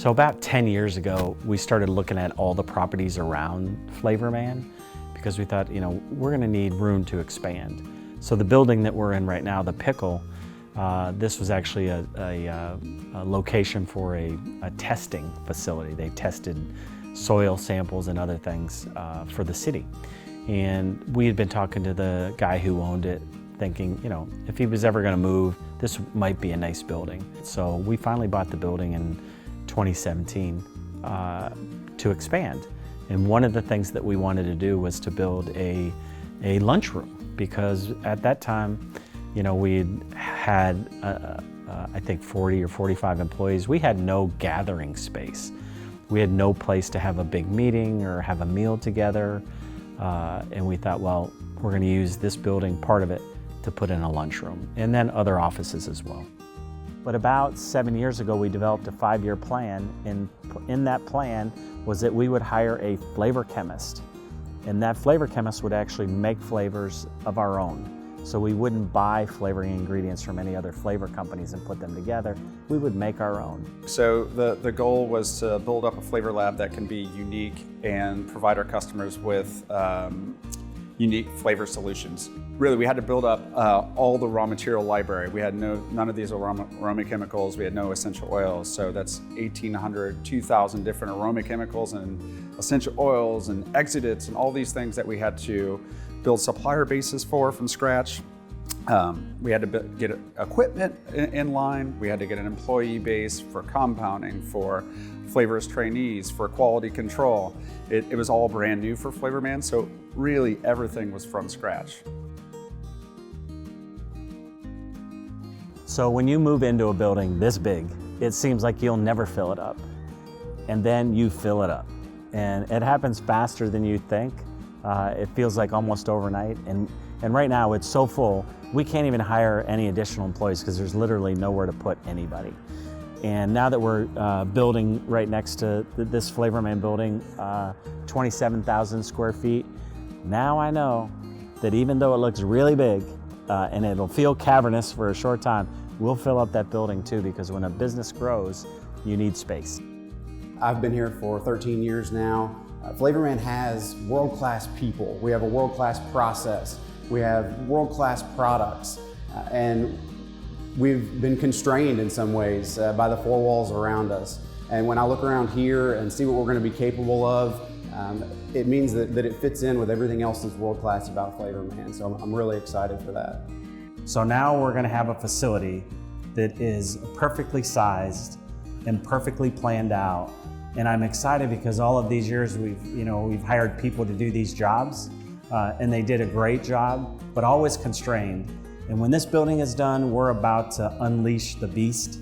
So about 10 years ago, we started looking at all the properties around Flavorman because we thought, we're going to need room to expand. So the building that we're in right now, the Pickle, this was actually a location for a testing facility. They tested soil samples and other things for the city. And we had been talking to the guy who owned it, thinking, if he was ever going to move, this might be a nice building. So we finally bought the building in 2017 to expand. And one of the things that we wanted to do was to build a lunchroom, because at that time, we had I think 40 or 45 employees. We had no gathering space. We had no place to have a big meeting or have a meal together. And we thought, well, we're going to use this building, part of it, to put in a lunchroom, and then other offices as well. But about 7 years ago, we developed a 5-year plan, and in that plan was that we would hire a flavor chemist. And that flavor chemist would actually make flavors of our own. So we wouldn't buy flavoring ingredients from any other flavor companies and put them together. We would make our own. So the goal was to build up a flavor lab that can be unique and provide our customers with unique flavor solutions. Really, we had to build up all the raw material library. We had none of these aroma chemicals. We had no essential oils. So that's 1,800, 2,000 different aroma chemicals and essential oils and exudates and all these things that we had to build supplier bases for from scratch. We had to get equipment in line. We had to get an employee base for compounding, for flavors trainees, for quality control. It was all brand new for Flavorman, so really everything was from scratch. So when you move into a building this big, it seems like you'll never fill it up. And then you fill it up. And it happens faster than you think. It feels like almost overnight. And right now it's so full, we can't even hire any additional employees because there's literally nowhere to put anybody. And now that we're building right next to this Flavorman building, 27,000 square feet, now I know that even though it looks really big and it'll feel cavernous for a short time, we'll fill up that building too, because when a business grows, you need space. I've been here for 13 years now. Flavorman has world-class people. We have a world-class process. We have world-class products. And we've been constrained in some ways by the four walls around us. And when I look around here and see what we're going to be capable of, it means that it fits in with everything else that's world-class about Flavorman. So I'm really excited for that. So now we're going to have a facility that is perfectly sized and perfectly planned out. And I'm excited because all of these years we've hired people to do these jobs, and they did a great job, but always constrained. And when this building is done, we're about to unleash the beast.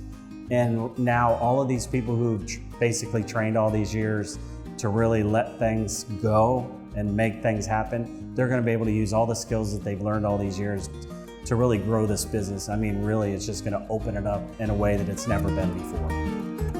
And now all of these people who basically trained all these years to really let things go and make things happen, they're going to be able to use all the skills that they've learned all these years to really grow this business. I mean, really, it's just going to open it up in a way that it's never been before.